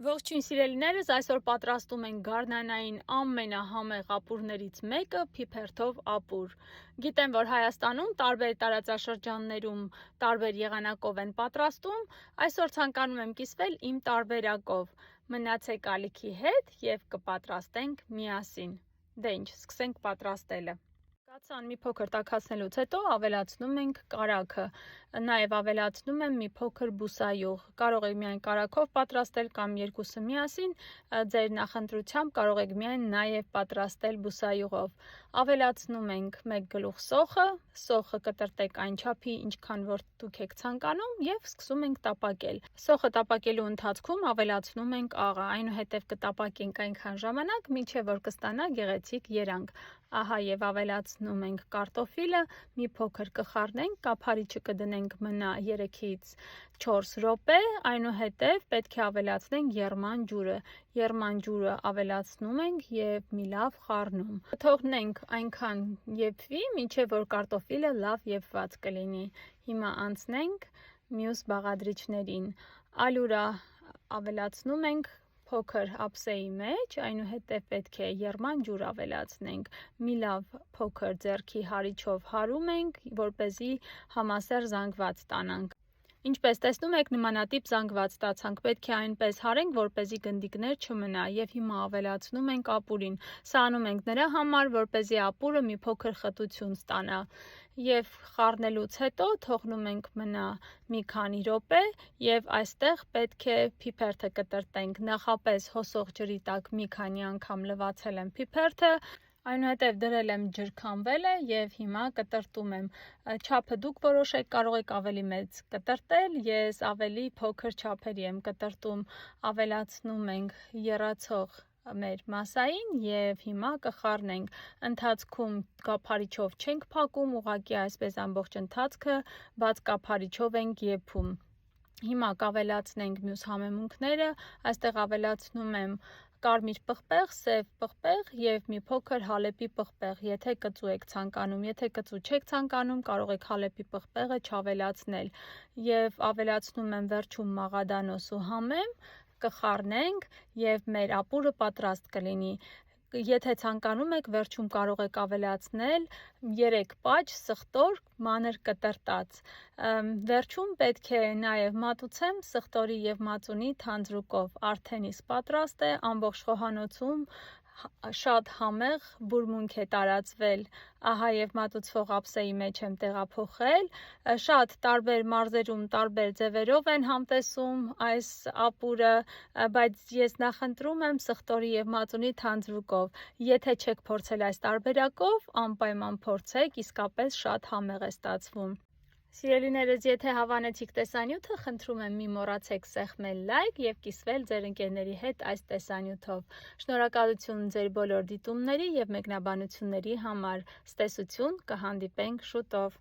Ողջույն սիրելիներս, այսօր պատրաստում ենք գարնանային ամենահամեղ ապուրներից մեկը՝ փիփերթով ապուր։ Գիտեմ, որ Հայաստանում տարբեր տարածաշրջաններում տարբեր եղանակով են պատրաստում, այսօր ցանկանում եմ կիսվել իմ տարբերակով։ Մնացեք ալիքի հետ և կպատրաստենք միասին։ Դե ինչ, սկսենք պատրաստելը։ Կացան մի փոքր տաքացնելուց հետո ավելացնում ենք կարագը, նաև ավելացնում եմ մի փոքր բուսայուղ, կարող եք միայն կարագով պատրաստել կամ երկուսը միասին, ձեր նախընտրությամբ կարող եք միայն նաև պատրաստել բուսայուղով, ավելացնում ենք 1 գլուխ սոխը կտրտեք այն չափի, ինչքան որ դուք եք ցանկանում և սկսում ենք տապակել, սոխը տապակելու ընթացքում ավելացնում ենք աղը, այնուհետև կտապակենք այնքան ժամանակ, մինչև որ կստանա գեղեցիկ երանգ, ահա և ավելացնում ենք կարտոֆիլը, մի փոքր կխառնենք, կափարիչը կդնենք մնա 3-ից 4 րոպե, այնուհետև պետք է ավելացնենք եղման ջուրը ավելացնում ենք և մի լավ խառնում, թողնենք այնքան եփվի, մինչև որ կարտոֆիլը լավ եփված կլինի, հիմա անցնենք մյուս բաղադրիչներին, ալյուրա ավելացնում ենք փոքր ափսեի մեջ, այնուհետև պետք է եղման ջուր ավելացնենք, մի լավ փոքր ձեռքի հարիչով հարում ենք, որպեսզի համասեռ զանգված ստանանք։ Ինչպես տեսնում եք, նմանատիպ զանգված ստացանք, պետք է այնպես հարենք, որպեսզի գնդիկներ չմնա և հիմա ավելացնում ենք ապուրին, սա անում ենք նրա համար, որպեսզի ապուրը մի փոքր խտություն ստանա և խառնելուց հետո թողնում ենք մնա մի քանի րոպե և այստեղ պետք է փիփերթը կտրտենք, նախապես հոսող ջրի տակ մի քանի անգամ լվացել եմ փիփերթը, այնուհետև դրել եմ ջրքամվելը և հիմա կտրտում եմ, չափը դուք որոշեք, կարող եք ավելի մեծ կտրտել, ես ավելի փոքր չափերի եմ կտրտում, ավելացնում ենք եռացող մեր մասային և հիմա կխառնենք, ընթացքում կափարիչով չենք փակում, ուղղակի այսպես ամբողջ ընթացքը բաց կափարիչով ենք եփում։ Հիմա կավելացնենք մյուս համեմունքները, այստեղ ավելացնում եմ կարմիր պղպեղ, սև պղպեղ և մի փոքր հալեպի պղպեղ, եթե կծու եք ցանկանում, եթե կծու չեք ցանկանում, կարող եք հալեպի պղպեղը չավելացնել և ավելացնում եմ վերջում մաղադանոս ու համեմ, կխառնենք և մեր ապուրը պատրաստ կլինի, եթե ցանկանում եք, վերջում կարող եք ավելացնել 3 պատջ սխտոր մանր կտրտած, վերջում պետք է նաև մատուցեմ սխտորի և մածունի թանձրուկով, արդեն իսկ պատրաստ է, ամբողջ խոհանոցում շատ համեղ բուրմունք է տարածվել, ահա և մատուցվող ափսեի մեջ եմ տեղափոխել, շատ տարբեր մարզերում տարբեր ձևերով են համտեսում այս ապուրը, բայց ես նախընտրում եմ սխտորի և մածունի թանձրուկով, եթե չեք փորձել այս տարբերակով, անպայման փորձեք, իսկապես շատ համեղ է ստացվում։ Սիրելիներս, եթե հավանեցիք տեսանյութը, խնդրում եմ մի մոռացեք սեղմել լայք և կիսվել ձեր ընկերների հետ այս տեսանյութով։ Շնորհակալություն ձեր բոլոր դիտումների և մեկնաբանությունների համար, ցտեսություն, կհանդիպենք շուտով։